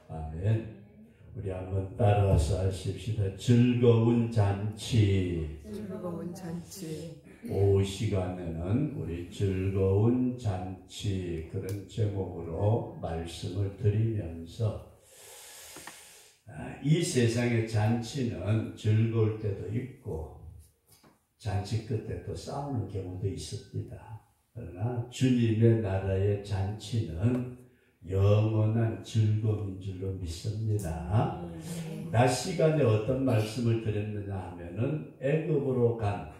아멘. 우리 한번 따라서 하십시다. 즐거운 잔치. 즐거운 잔치. 오후 시간에는 우리 즐거운 잔치 그런 제목으로 말씀을 드리면서 이 세상의 잔치는 즐거울 때도 있고 잔치 끝에 또 싸우는 경우도 있습니다. 그러나 주님의 나라의 잔치는 영원한 즐거움인 줄로 믿습니다. 낮 시간에 어떤 말씀을 드렸느냐 하면은 애굽으로 간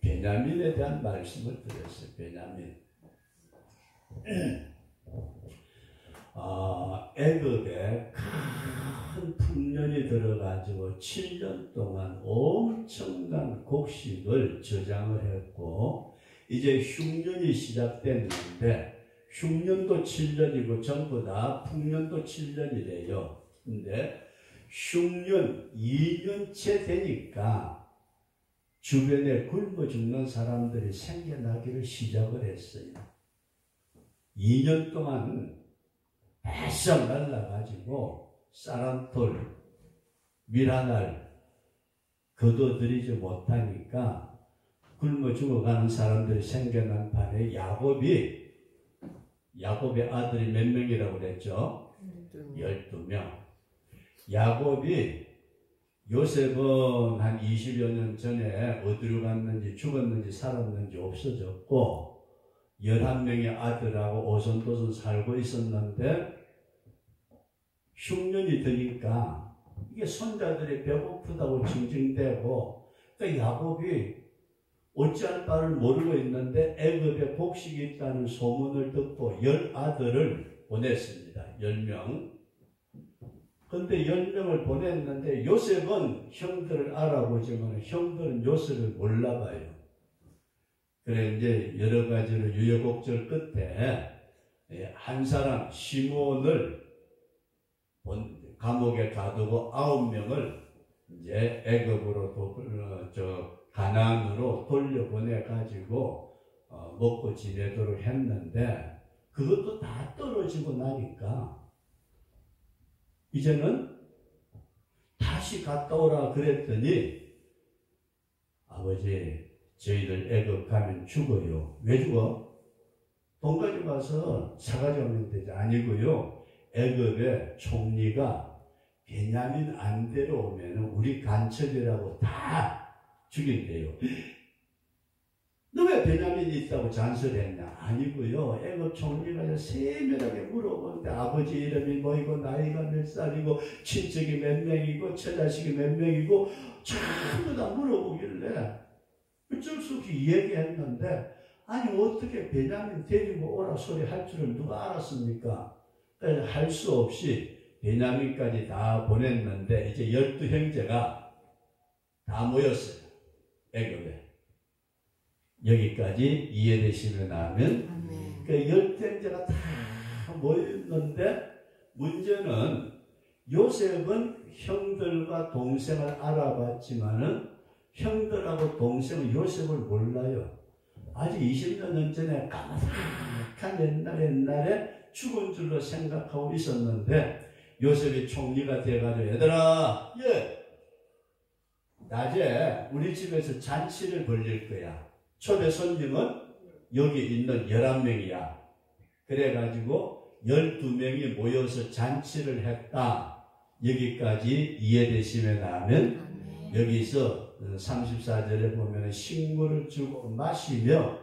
베냐민에 대한 말씀을 드렸어요. 베냐민. 애굽에 큰 풍년이 들어가지고 7년 동안 엄청난 곡식을 저장을 했고 이제 흉년이 시작됐는데 흉년도 7년이고 전부 다 풍년도 7년이래요. 근데 흉년 2년째 되니까 주변에 굶어 죽는 사람들이 생겨나기를 시작을 했어요. 2년 동안 바싹 날라가지고 쌀한톨, 밀 하나를 거둬들이지 못하니까 굶어 죽어가는 사람들이 생겨난 판에 야곱의 아들이 몇 명이라고 그랬죠? 12명. 야곱이 요셉은 한 20여 년 전에 어디로 갔는지 죽었는지 살았는지 없어졌고 11명의 아들하고 오손도손 살고 있었는데 흉년이 드니까 이게 손자들이 배고프다고 징징대고 그러니까 야곱이 어찌할 바를 모르고 있는데 애굽에 곡식이 있다는 소문을 듣고 10아들을 보냈습니다. 10명. 근데 10명을 보냈는데 요셉은 형들을 알아보지만 형들은 요셉을 몰라봐요. 그래 이제 여러 가지로 유여곡절 끝에 한 사람 시몬을 감옥에 가두고 9명을 이제 애굽으로 가나안으로 돌려보내 가지고 먹고 지내도록 했는데 그것도 다 떨어지고 나니까 이제는 다시 갔다 오라 그랬더니 아버지 저희들 애굽 가면 죽어요. 왜 죽어? 돈 가지고 가서 사가지고 오면 되지. 아니고요. 애굽의 총리가 베냐민 안 데려오면 우리 간첩이라고 다 죽인대요. 너 왜 베냐민이 있다고 잔소리했냐? 아니고요. 애굽 총리가 세밀하게 물어보는데 아버지 이름이 뭐이고 나이가 몇 살이고 친척이 몇 명이고 처자식이 몇 명이고 전부 다 물어보길래 어쩔 수 없이 얘기했는데 아니 어떻게 베냐민 데리고 오라 소리 할 줄을 누가 알았습니까? 할 수 없이 베냐민까지 다 보냈는데 이제 12형제가 다 모였어요. 애굽에. 여기까지 이해되시면 하면 그 12형제가 다 모였는데 문제는 요셉은 형들과 동생을 알아봤지만은 형들하고 동생은 요셉을 몰라요. 아직 20몇 년 전에 까마득한 옛날에 죽은 줄로 생각하고 있었는데 요셉이 총리가 돼가지고 얘들아 낮에 우리 집에서 잔치를 벌릴 거야. 초대 손님은 여기 있는 11명이야. 그래가지고 12명이 모여서 잔치를 했다. 여기까지 이해되시면 하면 여기서 34절에 보면 식물을 주고 마시며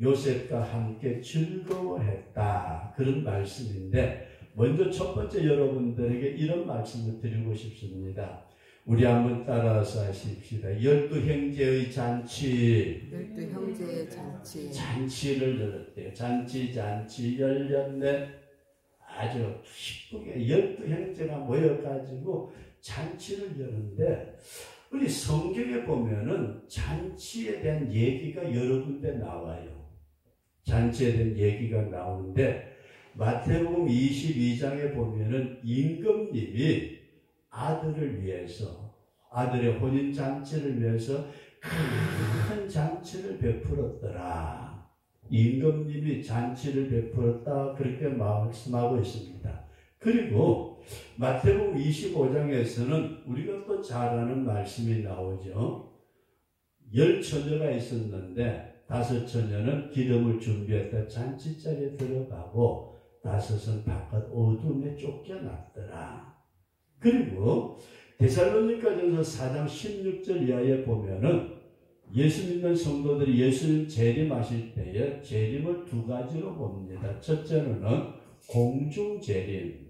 요셉과 함께 즐거워했다. 그런 말씀인데 먼저 첫 번째 여러분들에게 이런 말씀을 드리고 싶습니다. 우리 한번 따라서 하십시다. 12형제의 잔치. 12형제의 잔치. 잔치를 열었대요. 잔치 열렸네. 아주 기쁘게 12형제가 모여가지고 잔치를 여는데 우리 성경에 보면은 잔치에 대한 얘기가 여러 군데 나와요. 잔치에 대한 얘기가 나오는데 마태복음 22장에 보면은 임금님이 아들을 위해서 아들의 혼인잔치를 위해서 큰 잔치를 베풀었더라. 임금님이 잔치를 베풀었다 그렇게 말씀하고 있습니다. 그리고 마태복음 25장에서는 우리가 또 잘 아는 말씀이 나오죠. 10처녀가 있었는데 5처녀는 기름을 준비했다 잔치자리에 들어가고 5은 바깥 어둠에 쫓겨났더라. 그리고 데살로니가전서 4장 16절 이하에 보면은 예수 믿는 성도들이 예수님 재림하실 때에 재림을 두 가지로 봅니다. 첫째는 공중재림.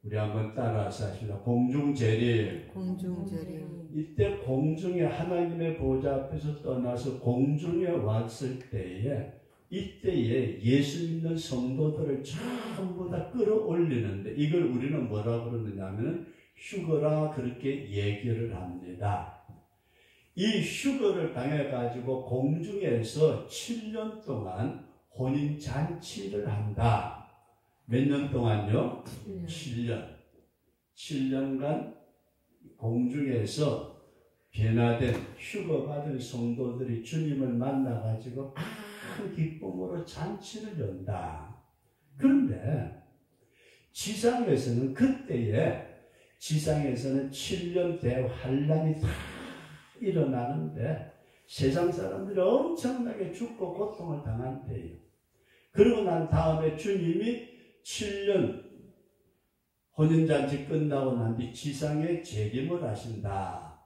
우리 한번 따라서 하십니다. 공중재림. 공중재림. 이때 공중에 하나님의 보좌 앞에서 떠나서 공중에 왔을 때에 이때에 예수 믿는 성도들을 전부 다 끌어올리는데 이걸 우리는 뭐라고 그러느냐면 휴거라 그렇게 얘기를 합니다. 이 휴거를 당해가지고 공중에서 7년 동안 혼인잔치를 한다. 몇 년 동안요? 7년. 7년간 공중에서 변화된 휴거받은 성도들이 주님을 만나가지고 큰 기쁨으로 잔치를 연다. 그런데 지상에서는 그때에 지상에서는 7년 대환란이 다 일어나는데 세상 사람들이 엄청나게 죽고 고통을 당한대요. 그러고 난 다음에 주님이 7년 혼인잔치 끝나고 난 뒤 지상에 재림을 하신다.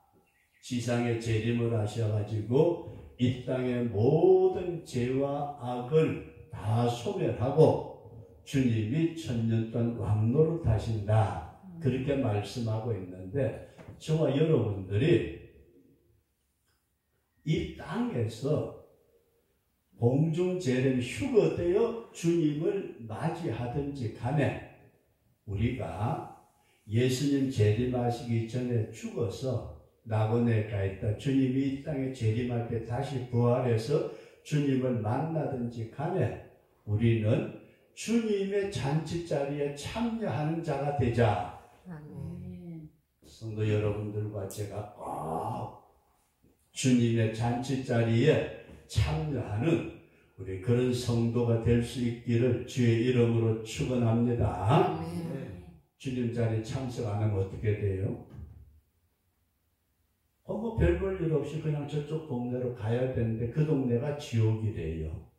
지상에 재림을 하셔가지고 이 땅의 모든 죄와 악을 다 소멸하고 주님이 1000년 동안 왕노릇 하신다. 그렇게 말씀하고 있는데 저와 여러분들이 이 땅에서 공중재림 휴거되어 주님을 맞이하든지 간에 우리가 예수님 재림하시기 전에 죽어서 낙원에 가 있다. 주님이 이 땅에 재림할 때 다시 부활해서 주님을 만나든지 간에 우리는 주님의 잔치자리에 참여하는 자가 되자. 아멘. 성도 여러분들과 제가 꼭 주님의 잔치자리에 참여하는 우리 그런 성도가 될 수 있기를 주의 이름으로 축원합니다. 아멘. 주님 자리에 참석 안 하면 어떻게 돼요? 뭐 별볼 일 없이 그냥 저쪽 동네로 가야 되는데 그 동네가 지옥이래요.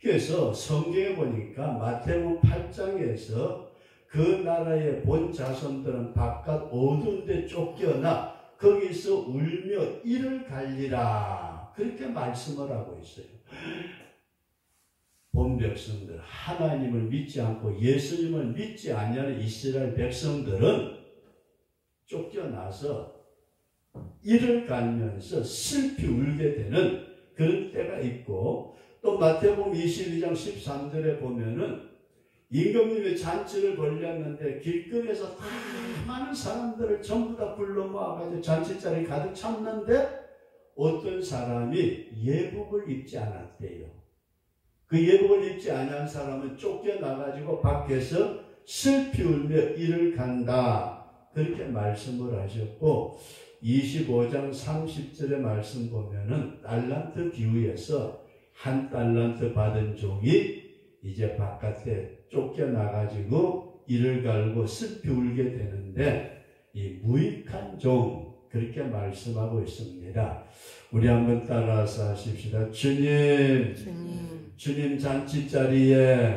그래서 성경에 보니까 마태복음 8장에서 그 나라의 본 자손들은 바깥 어두운 데 쫓겨나 거기서 울며 이를 갈리라. 그렇게 말씀을 하고 있어요. 본 백성들, 하나님을 믿지 않고 예수님을 믿지 않는 이스라엘 백성들은 쫓겨나서 이를 갈면서 슬피 울게 되는 그런 때가 있고 또 마태복음 22장 13절에 보면은 임금님의 잔치를 벌렸는데 길거리에서 다 많은 사람들을 전부 다 불러 모아가지고 잔치자리에 가득 찼는데 어떤 사람이 예복을 입지 않았대요. 그 예복을 입지 않은 사람은 쫓겨나가지고 밖에서 슬피 울며 이를 간다. 그렇게 말씀을 하셨고 25장 30절의 말씀 보면은 달란트 비유에서 한 달란트 받은 종이 이제 바깥에 쫓겨나가지고 이를 갈고 슬피 울게 되는데 이 무익한 종 그렇게 말씀하고 있습니다. 우리 한번 따라서 하십시다. 주님 잔치자리에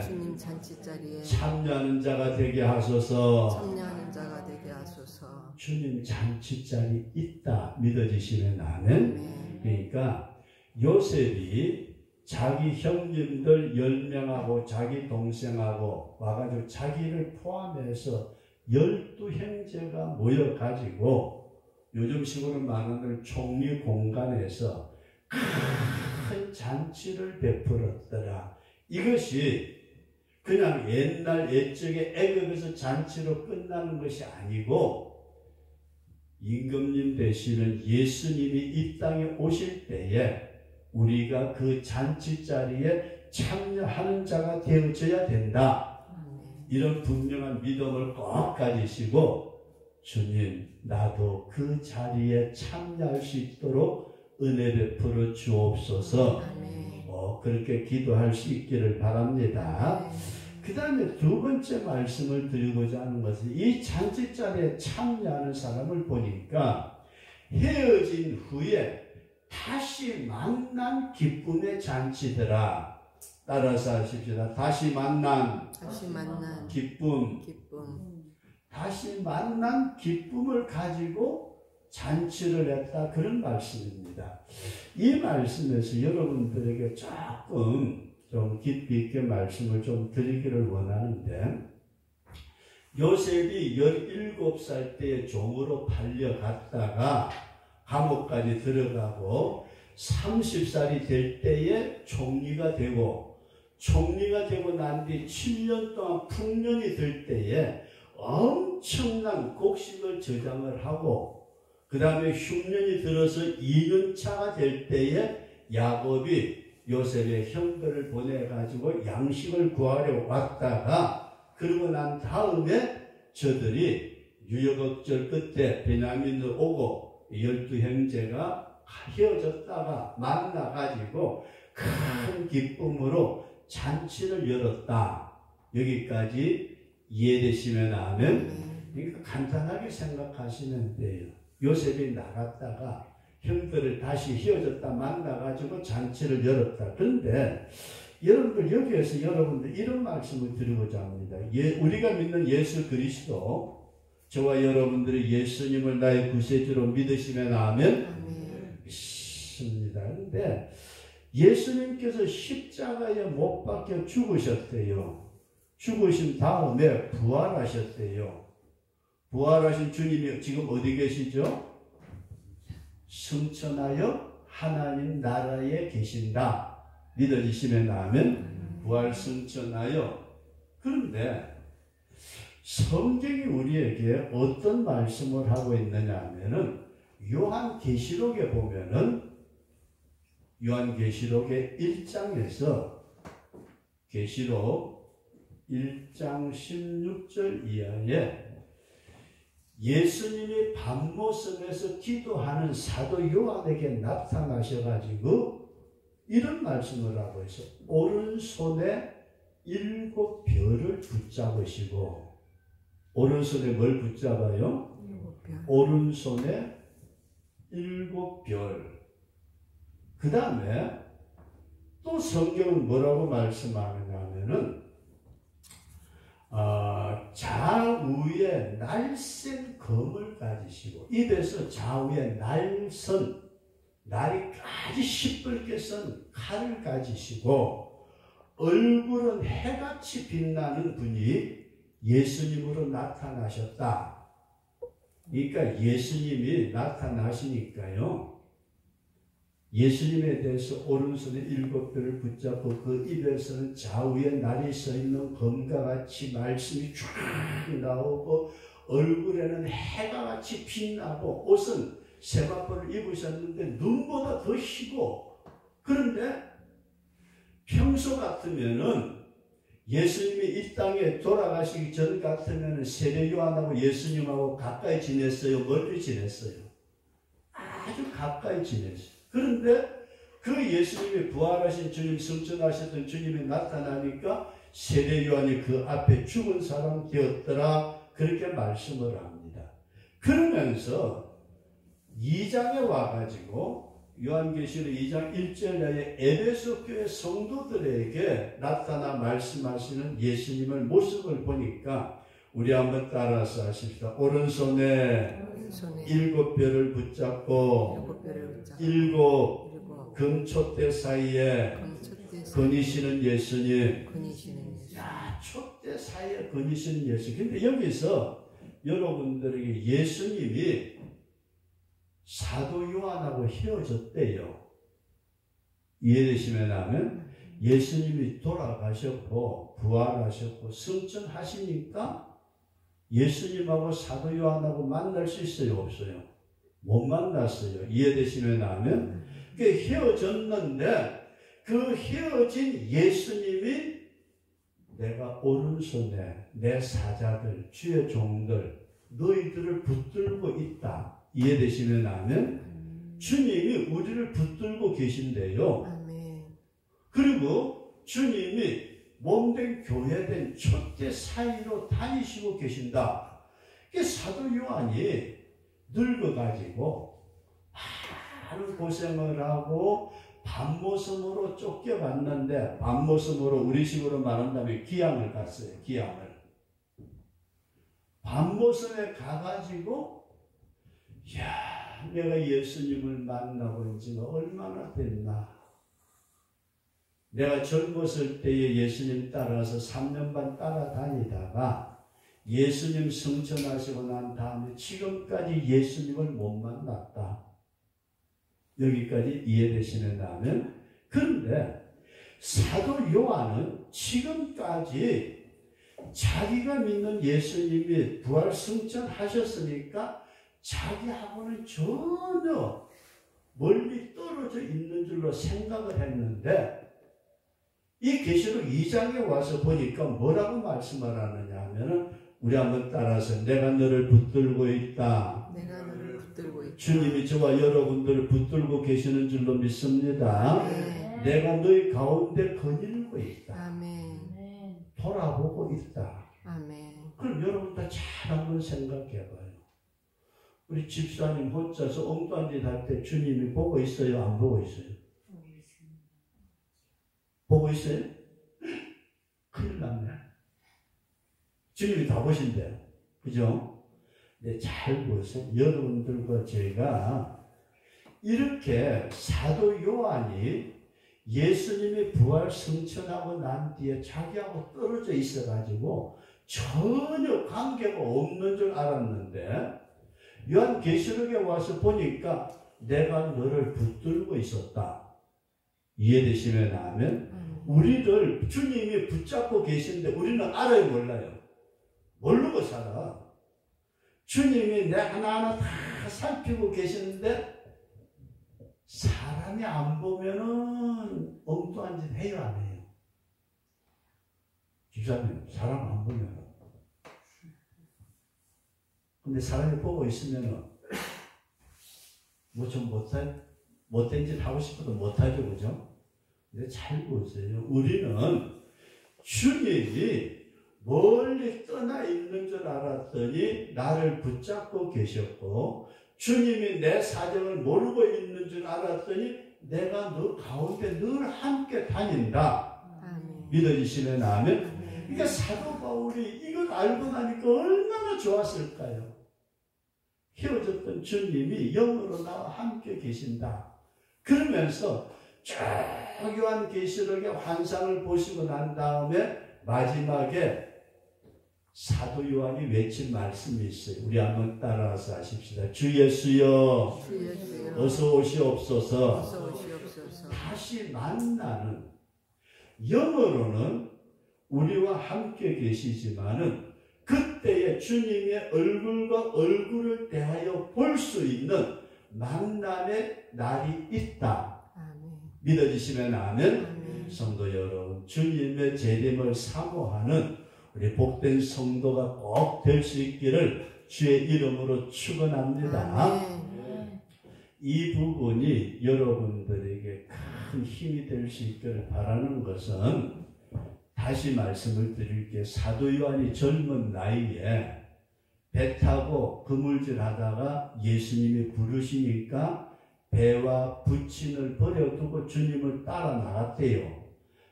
참여하는 자가 되게 하소서. 주님 잔치자리 있다 믿어지시는 아멘. 그러니까 요셉이 자기 형님들 10명하고 자기 동생하고 와가지고 자기를 포함해서 12형제가 모여가지고 요즘식으로 말하는 총리 공간에서 큰 잔치를 베풀었더라. 이것이 그냥 옛날 옛적에 애굽에서 잔치로 끝나는 것이 아니고 임금님 되시는 예수님이 이 땅에 오실 때에 우리가 그 잔치자리에 참여하는 자가 되어져야 된다. 이런 분명한 믿음을 꼭 가지시고 주님 나도 그 자리에 참여할 수 있도록 은혜 베풀어 주옵소서. 가지고 그렇게 기도할 수 있기를 바랍니다. 그 다음에 두 번째 말씀을 드리고자 하는 것은 이 잔치자리에 참여하는 사람을 보니까 헤어진 후에 다시 만난 기쁨의 잔치더라. 따라서 하십시다. 다시 만난 기쁨. 다시 만난 기쁨을 가지고 잔치를 했다. 그런 말씀입니다. 이 말씀에서 여러분들에게 조금 좀 깊이 있게 말씀을 좀 드리기를 원하는데, 요셉이 17살 때에 종으로 팔려갔다가 감옥까지 들어가고 30살이 될 때에 총리가 되고, 총리가 되고 난 뒤 7년 동안 풍년이 될 때에 엄청난 곡식을 저장을 하고, 그 다음에 흉년이 들어서 2년차가 될 때에 야곱이 요셉의 형들을 보내가지고 양식을 구하려 왔다가, 그러고 난 다음에 저들이 유역옥절 끝에 베냐민으로 오고 12형제가 헤어졌다가 만나가지고 큰 기쁨으로 잔치를 열었다. 여기까지 이해되시면 아멘. 그러니까 간단하게 생각하시면 돼요. 요셉이 나갔다가 형들을 다시 헤어졌다 만나가지고 잔치를 열었다. 그런데 여러분들 여기에서 여러분들 이런 말씀을 드리고자 합니다. 우리가 믿는 예수 그리스도, 저와 여러분들이 예수님을 나의 구세주로 믿으시면 아멘. 믿습니다. 그런데 예수님께서 십자가에 못 박혀 죽으셨대요. 죽으신 다음에 부활하셨대요. 부활하신 주님이 지금 어디 계시죠? 승천하여 하나님 나라에 계신다. 믿어지시면 아멘. 부활 승천하여. 그런데 성경이 우리에게 어떤 말씀을 하고 있느냐 하면은, 요한계시록에 보면은, 요한계시록의 1장에서 계시록 1장 16절 이하에 예수님이 밤모섬에서 기도하는 사도 요한에게 나타나셔가지고 이런 말씀을 하고 있어. 오른손에 7별을 붙잡으시고, 오른손에 뭘 붙잡아요? 7별. 오른손에 7별. 그 다음에 또 성경은 뭐라고 말씀하느냐면은, 좌우에 날쌘 검을 가지시고, 입에서 좌우에 날선, 날이 아주 시뻘게 선 칼을 가지시고, 얼굴은 해같이 빛나는 분이 예수님으로 나타나셨다. 그러니까 예수님이 나타나시니까요, 예수님에 대해서 오른손에 7별을 붙잡고 그 입에서는 좌우에 날이 서 있는 검과 같이 말씀이 쫙 나오고, 얼굴에는 해가 같이 빛나고, 옷은 세마포를 입으셨는데 눈보다 더 희고, 그런데 평소 같으면은 예수님이 이 땅에 돌아가시기 전 같으면 세례 요한하고 예수님하고 가까이 지냈어요? 멀리 지냈어요? 아주 가까이 지냈어요. 그런데 그 예수님이 부활하신 주님, 승천하셨던 주님이 나타나니까 세례 요한이 그 앞에 죽은 사람 되었더라. 그렇게 말씀을 합니다. 그러면서 2장에 와가지고 요한계시록 2장 1절에 에베소 교회 성도들에게 나타나 말씀하시는 예수님의 모습을 보니까 우리 한번 따라서 하십시다. 오른손에 7별을 붙잡고 7 금촛대 사이에 거니시는 예수님. 야, 촛대 사이에 거니시는 예수님. 근데 여기서 여러분들에게 예수님이 사도 요한하고 헤어졌대요. 이해되시면 하면 예수님이 돌아가셨고 부활하셨고 승천하시니까 예수님하고 사도 요한하고 만날 수 있어요? 없어요? 못 만났어요. 이해되시면 하면 헤어졌는데 그 헤어진 예수님이 내가 오른손에 내 사자들, 주의 종들, 너희들을 붙들고 있다. 이해되시면 하면 주님이 우리를 붙들고 계신데요. 그리고 주님이 몸된 교회된 첫째 사이로 다니시고 계신다. 이게 사도 요한이 늙어가지고 많은 고생을 하고 밤모섬으로 쫓겨갔는데, 밤모섬으로 우리식으로 말한다면 기양을 갔어요. 기양을. 밤모섬에 가가지고 야, 내가 예수님을 만나본 지가 얼마나 됐나. 내가 젊었을 때에 예수님 따라서 3년 반 따라다니다가 예수님 승천하시고 난 다음에 지금까지 예수님을 못 만났다. 여기까지 이해되시는다면, 그런데 사도 요한은 지금까지 자기가 믿는 예수님이 부활 승천하셨으니까 자기하고는 전혀 멀리 떨어져 있는 줄로 생각을 했는데, 이 계시록 2장에 와서 보니까 뭐라고 말씀을 하느냐 하면은, 우리 한번 따라서 내가 너를 붙들고 있다. 내가 너를 붙들고 있다. 주님이 저와 여러분들을 붙들고 계시는 줄로 믿습니다. 네. 내가 너희 가운데 거닐고 있다. 아멘. 돌아보고 있다. 아멘. 그럼 여러분 다 잘 한번 생각해봐요. 우리 집사님 혼자서 엉뚱한 짓 할 때 주님이 보고 있어요? 안 보고 있어요? 보고 있어요? 큰일 났네. 주님이 다 보신대요. 그죠? 근데 잘 보세요. 여러분들과 제가 이렇게 사도 요한이 예수님이 부활 승천하고 난 뒤에 자기하고 떨어져 있어가지고 전혀 관계가 없는 줄 알았는데, 요한계시록에 와서 보니까 내가 너를 붙들고 있었다. 이해되시면 하면, 우리를 주님이 붙잡고 계신데 우리는 알아요, 몰라요? 모르고 살아. 주님이 내 하나하나 다 살피고 계시는데 사람이 안 보면은 엉뚱한 짓 해요, 안 해요? 집사님, 사람 안 보면. 근데 사람이 보고 있으면은 뭐 좀 못된 짓 하고 싶어도 못하죠, 그죠? 근데 잘 보세요. 우리는 주님이 멀리 떠나 있는 줄 알았더니 나를 붙잡고 계셨고, 주님이 내 사정을 모르고 있는 줄 알았더니 내가 너 가운데 늘 함께 다닌다. 아멘. 믿어지시면 아멘. 그러니까 사도 바울이 이걸 알고 나니까 얼마나 좋았을까요? 헤어졌던 주님이 영으로 나와 함께 계신다. 그러면서 쭉 요한계시록의 환상을 보시고 난 다음에 마지막에 사도 요한이 외친 말씀이 있어요. 우리 한번 따라서 하십시다. 주 예수여, 어서 오시옵소서. 다시 만나는, 영어로는 우리와 함께 계시지만은 그때의 주님의 얼굴과 얼굴을 대하여 볼 수 있는 만남의 날이 있다. 아멘. 믿어지시면 아멘. 아멘. 성도 여러분, 주님의 재림을 사모하는 우리 복된 성도가 꼭 될 수 있기를 주의 이름으로 축원합니다. 아멘. 이 부분이 여러분들에게 큰 힘이 될 수 있기를 바라는 것은, 다시 말씀을 드릴게요. 사도 요한이 젊은 나이에 배 타고 그물질 하다가 예수님이 부르시니까 배와 부친을 버려두고 주님을 따라 나갔대요.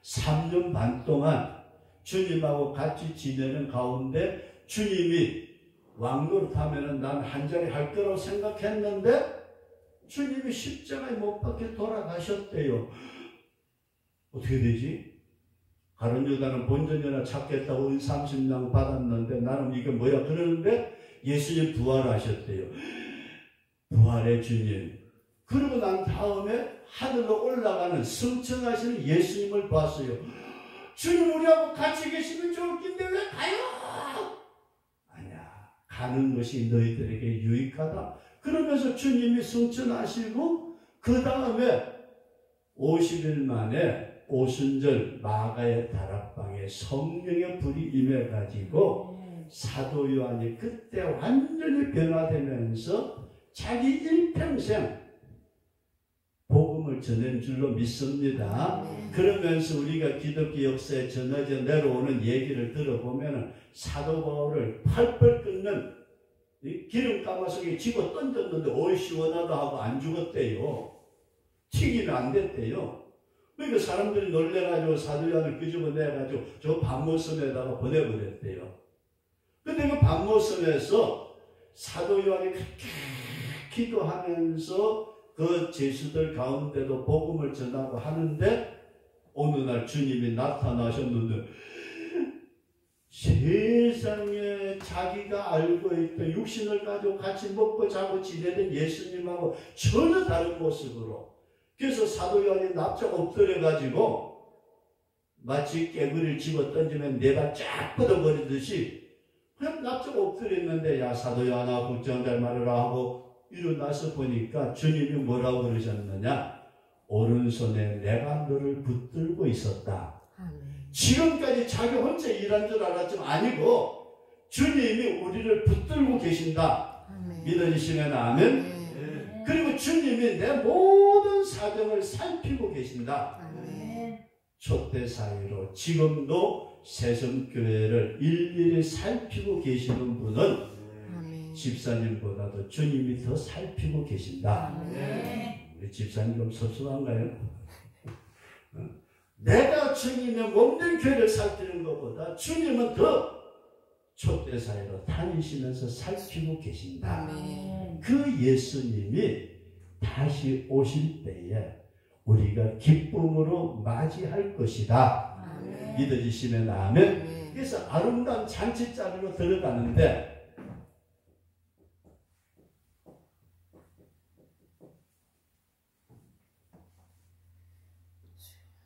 3년 반 동안 주님하고 같이 지내는 가운데 주님이 왕노릇하면은 난 한 자리 할 거라고 생각했는데 주님이 십자가에 못 박혀 돌아가셨대요. 어떻게 되지? 가룟 유다는 본전이나 찾겠다고 30냥 받았는데 나는 이게 뭐야 그러는데 예수님 부활하셨대요. 부활의 주님. 그러고 난 다음에 하늘로 올라가는 승천하시는 예수님을 봤어요. 주님, 우리하고 같이 계시면 좋을 텐데 왜 가요? 아니야, 가는 것이 너희들에게 유익하다. 그러면서 주님이 승천하시고 그 다음에 50일 만에 오순절 마가의 다락방에 성령의 불이 임해가지고 사도 요한이 그때 완전히 변화되면서 자기 일평생 복음을 전한 줄로 믿습니다. 네. 그러면서 우리가 기독교 역사에 전해져 내려오는 얘기를 들어보면 사도 바울을 팔팔 끓는 기름가마 속에 집어 던졌는데 어이 시원하다 하고 안 죽었대요. 튀기면 안 됐대요. 그러니까 사람들이 놀래가지고 사도 요한을 끄집어내가지고 저 밤모섬에다가 보내버렸대요. 근데 그 밤모섬에서 사도 요한이 그렇게 기도하면서 그 제수들 가운데도 복음을 전하고 하는데 어느 날 주님이 나타나셨는데 세상에 자기가 알고 있던 육신을 가지고 같이 먹고 자고 지내던 예수님하고 전혀 다른 모습으로, 그래서 사도 요한이 납작 엎드려가지고 마치 깨구리를 집어 던지면 네 발 쫙 뻗어버리듯이 그냥 납작 엎드렸는데, 야 사도 요한아 걱정될 말이라 하고 일어나서 보니까 주님이 뭐라고 그러셨느냐, 오른손에 내가 너를 붙들고 있었다. 아멘. 지금까지 자기 혼자 일한 줄 알았지만 아니고 주님이 우리를 붙들고 계신다. 아멘. 믿어지시면 아멘. 네. 그리고 주님이 내 모든 사정을 살피고 계신다. 아멘. 촛대 사이로 지금도 새섬교회를 일일이 살피고 계시는 분은 아멘. 집사님보다도 주님이 더 살피고 계신다. 아멘. 우리 집사님 좀 섭섭한가요? 내가 주님의 몸된 교회를 살피는 것보다 주님은 더 촛대 사이로 다니시면서 살피고 계신다. 아멘. 그 예수님이 다시 오실 때에 우리가 기쁨으로 맞이할 것이다. 아멘. 믿어지시면 아멘. 아멘. 그래서 아름다운 잔치자리로 들어가는데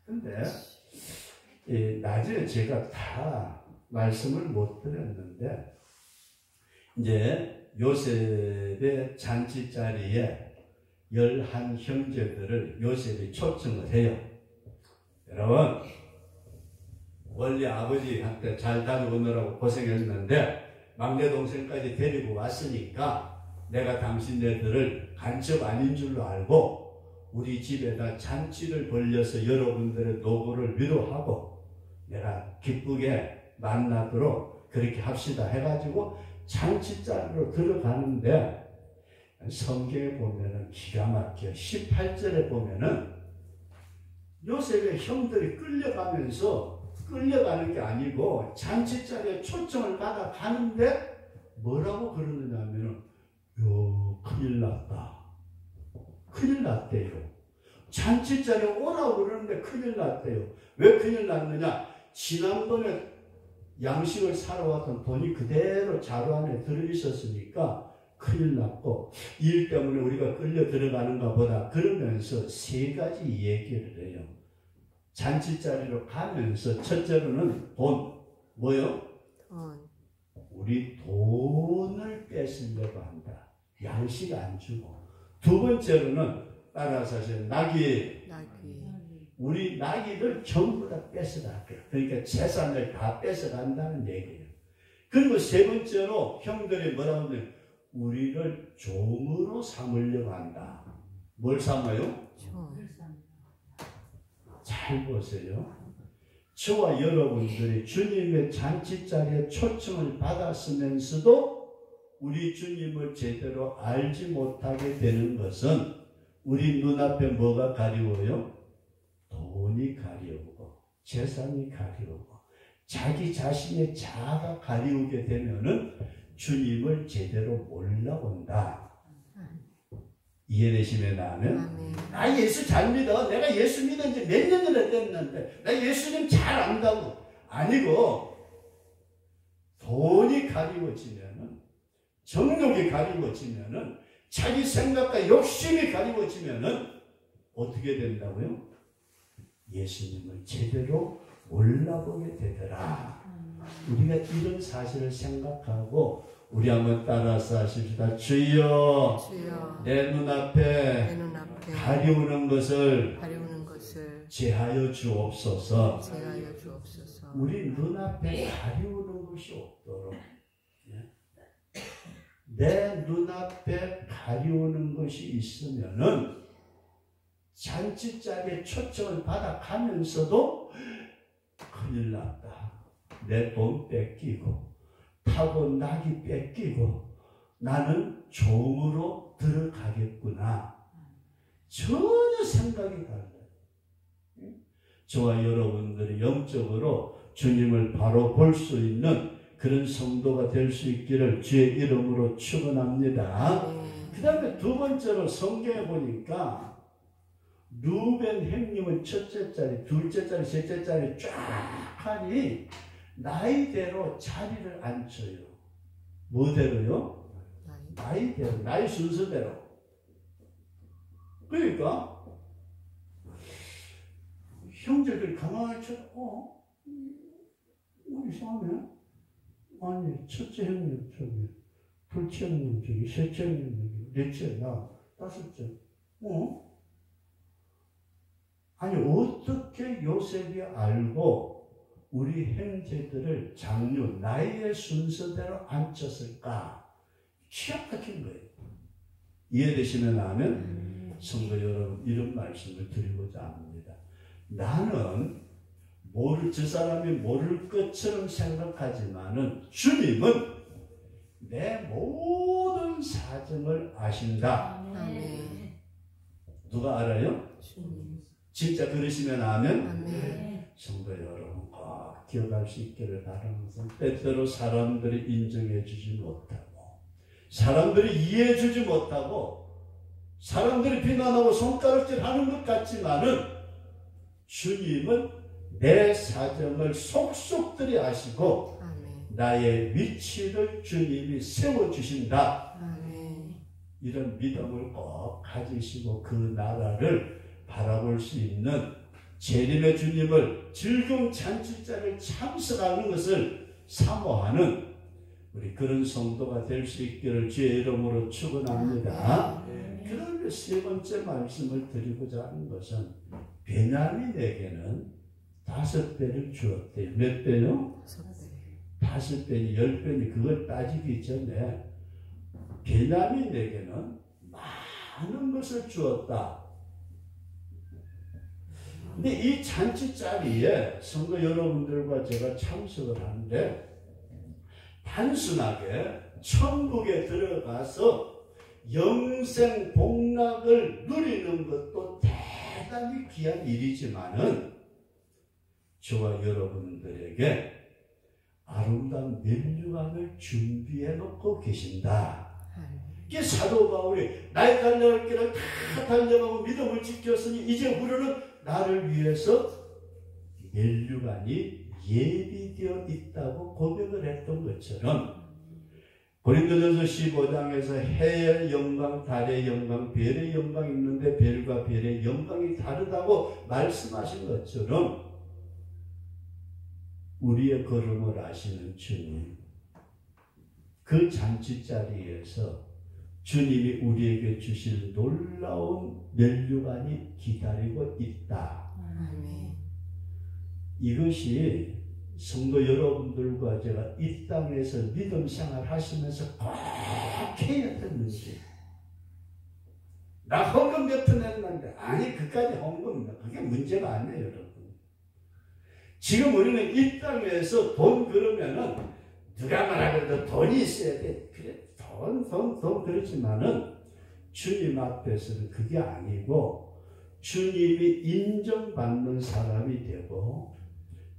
근데 낮에 제가 다 말씀을 못 드렸는데 이제 요셉의 잔치자리에 11 형제들을 요셉이 초청을 해요. 여러분 원래 아버지한테 잘 다녀오느라고 고생했는데 막내 동생까지 데리고 왔으니까 내가 당신네들을 간첩 아닌 줄로 알고 우리 집에다 잔치를 벌려서 여러분들의 노고를 위로하고 내가 기쁘게 만나도록 그렇게 합시다 해가지고 잔치자리로 들어가는데 성경에 보면은 기가 막혀 18절에 보면은 요셉의 형들이 끌려가는 게 아니고 잔치자리에 초청을 받아 가는데 뭐라고 그러느냐 하면은 큰일 났다. 큰일 났대요. 잔치자리에 오라고 그러는데 큰일 났대요. 왜 큰일 났느냐? 지난번에 양식을 사러 왔던 돈이 그대로 자루 안에 들어있었으니까 큰일 났고 이 일 때문에 우리가 끌려 들어가는가 보다 그러면서 세 가지 얘기를 해요. 잔치자리로 가면서 첫째로는 돈. 뭐요? 돈. 우리 돈을 뺏으려고 한다. 양식 안 주고. 두 번째로는 따라서 나귀. 우리 나귀를 전부 다 뺏어갈 거야. 그러니까 재산을 다 뺏어간다는 얘기예요. 그리고 세 번째로 형들이 뭐라고 하냐면 우리를 종으로 삼으려고 한다. 뭘 삼아요? 잘 보세요. 저와 여러분들이 주님의 잔치자리에 초청을 받았으면서도 우리 주님을 제대로 알지 못하게 되는 것은 우리 눈앞에 뭐가 가리워요? 돈이 가리우고 재산이 가리우고 자기 자신의 자아가 가리우게 되면은 주님을 제대로 몰라본다. 이해되시면 아멘. 나 예수 잘 믿어. 내가 예수 믿은 지 몇 년이나 됐는데 나 예수님 잘 안다고. 아니고 돈이 가리워지면은 정욕이 가리워지면은 자기 생각과 욕심이 가리워지면은 어떻게 된다고요? 예수님을 제대로 몰라보게 되더라. 우리가 이런 사실을 생각하고 우리 한번 따라서 하십시다. 주여, 내 눈앞에 가리우는 것을 제하여 주옵소서. 우리 눈앞에 가리우는 것이 없도록. 내 눈앞에 가리우는 것이 있으면은 잔치자리에 초청을 받아가면서도 큰일 났다. 내 돈 뺏기고 타고 낙이 뺏기고 나는 종으로 들어가겠구나. 전혀 생각이 달라요. 저와 여러분들이 영적으로 주님을 바로 볼 수 있는 그런 성도가 될 수 있기를 주의 이름으로 축원합니다. 그 다음에 두 번째로 성경에 보니까 루벤 형님은 첫째 자리, 둘째 자리, 셋째 자리 쫙 하니 나이대로 자리를 앉혀요. 뭐대로요? 나이대로, 나이 순서대로. 그러니까 형제들 가만히 쳐도 이상하네. 아니 첫째 형님 저기, 둘째 형님 저기, 셋째 형님 저기, 넷째 나, 다섯째. 아니 어떻게 요셉이 알고 우리 형제들을 장류 나이의 순서대로 앉혔을까? 기가 막힌 거예요. 이해되시면 하면 성도 여러분 이런 말씀을 드리고자 합니다. 나는 저 사람이 모를 것처럼 생각하지만은 주님은 내 모든 사정을 아신다. 아멘. 누가 알아요? 주님. 진짜 그러시면 아멘. 아멘. 성도 여러분 꼭 기억할 수 있기를 바라면서 때때로 사람들이 인정해 주지 못하고 사람들이 이해해 주지 못하고 사람들이 비난하고 손가락질하는 것 같지만은 주님은 내 사정을 속속들이 아시고 아멘. 나의 위치를 주님이 세워주신다. 아멘. 이런 믿음을 꼭 가지시고 그 나라를 바라볼 수 있는 재림의 주님을 즐거운 잔치자를 참석하는 것을 사모하는 우리 그런 성도가 될 수 있기를 주의 이름으로 축원합니다. 그런데 세 번째 말씀을 드리고자 하는 것은 베냐민에게는 5배를 주었대요. 몇 배요? 5배니 10배니 그걸 따지기 전에 베냐민에게는 많은 것을 주었다. 근데 이 잔치 자리에 성도 여러분들과 제가 참석을 하는데 단순하게 천국에 들어가서 영생 복락을 누리는 것도 대단히 귀한 일이지만은 저와 여러분들에게 아름다운 면류관을 준비해 놓고 계신다. 이게 사도 바울이 나의 달려갈 길을 다 달려가고 믿음을 지켰으니 이제 우리는 나를 위해서 면류관이 예비되어 있다고 고백을 했던 것처럼 고린도전서 15장에서 해의 영광, 달의 영광, 별의 영광이 있는데 별과 별의 영광이 다르다고 말씀하신 것처럼 우리의 걸음을 아시는 주님, 그 잔치자리에서 주님이 우리에게 주실 놀라운 면류관이 기다리고 있다. 아멘. 이것이 성도 여러분들과 제가 이 땅에서 믿음 생활 하시면서 꼭 해야 될 문제. 나 헌금 몇 푼 했는데 아니 그까지 헌금입니다. 그게 문제가 아니에요, 여러분. 지금 우리는 이 땅에서 돈 그러면은 누가 말하거든 돈이 있어야 돼. 그래 돈 그렇지만은 주님 앞에서는 그게 아니고 주님이 인정받는 사람이 되고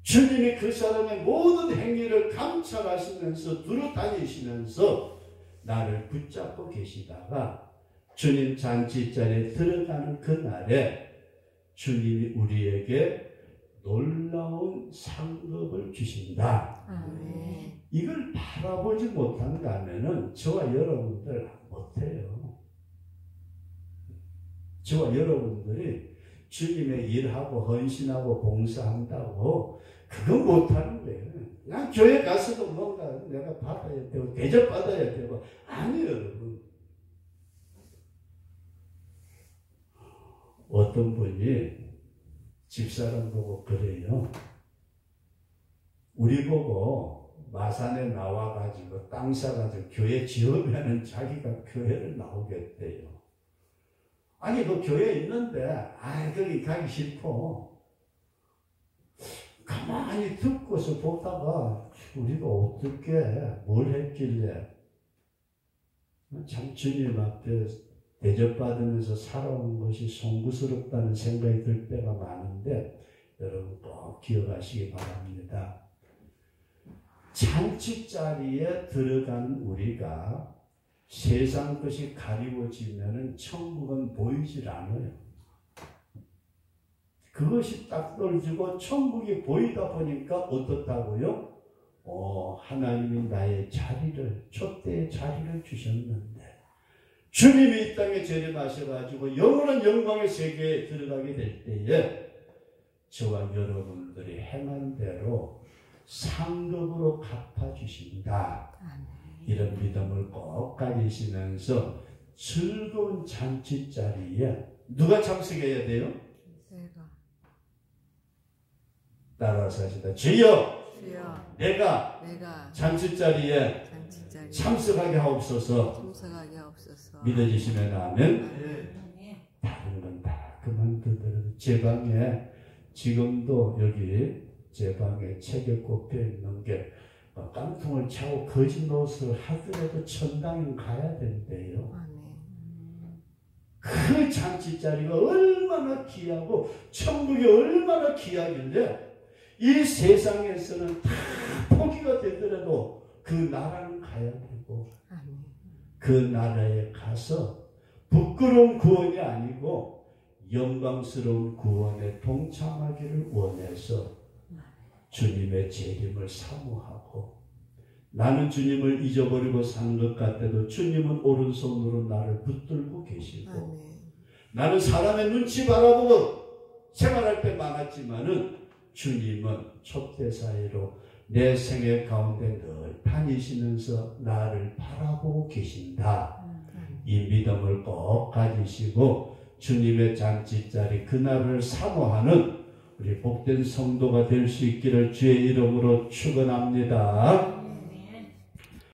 주님이 그 사람의 모든 행위를 감찰하시면서 두루 다니시면서 나를 붙잡고 계시다가 주님 잔치자리에 들어가는 그날에 주님이 우리에게 놀라운 상급을 주신다. 아멘. 이걸 바라보지 못한다면은 저와 여러분들 못해요. 저와 여러분들이 주님의 일하고 헌신하고 봉사한다고 그거 못하는 거예요. 난 교회 가서도 뭔가 내가 받아야 되고 대접받아야 되고 아니에요, 여러분. 어떤 분이 집사람 보고 그래요. 우리 보고 마산에 나와가지고 땅 사가지고 교회 지으면은 자기가 교회를 나오겠대요. 아니 그 교회에 있는데 거기 가기 싫고 가만히 듣고서 보다가 우리가 어떻게 뭘 했길래 참 주님 앞에 대접받으면서 살아온 것이 송구스럽다는 생각이 들 때가 많은데 여러분 꼭 기억하시기 바랍니다. 잔치자리에 들어간 우리가 세상 것이 가리워지면은 천국은 보이질 않아요. 그것이 딱 떨어지고 천국이 보이다 보니까 어떻다고요? 하나님이 나의 자리를, 촛대의 자리를 주셨는데 주님이 이 땅에 재림하셔가지고 영원한 영광의 세계에 들어가게 될 때에 저와 여러분들이 행한 대로 상급으로 갚아주신다. 이런 믿음을 꼭 가지시면서 즐거운 잔치자리에 누가 참석해야 돼요? 따라서 하시다. 주여 내가 잔치자리에 참석하게 하옵소서. 믿어주시면 아멘. 다른 건 다 그만두더라도 제 방에 지금도 여기 제 방에 책에 꼽혀 있는 게 깡통을 차고 거짓노릇을 하더라도 천당에 가야 된대요. 그 잔치자리가 얼마나 귀하고 천국이 얼마나 귀하길래 이 세상에서는 다 포기가 되더라도 그 나라는 가야 되고 그 나라에 가서 부끄러운 구원이 아니고 영광스러운 구원에 동참하기를 원해서 주님의 재림을 사모하고 나는 주님을 잊어버리고 사는 것 같아도 주님은 오른손으로 나를 붙들고 계시고 나는 사람의 눈치 바라보고 생활할 때 많았지만은 주님은 촛대 사이로 내 생애 가운데 늘 다니시면서 나를 바라보고 계신다. 이 믿음을 꼭 가지시고 주님의 잔치자리 그날을 사모하는 우리 복된 성도가 될 수 있기를 주의 이름으로 축원합니다.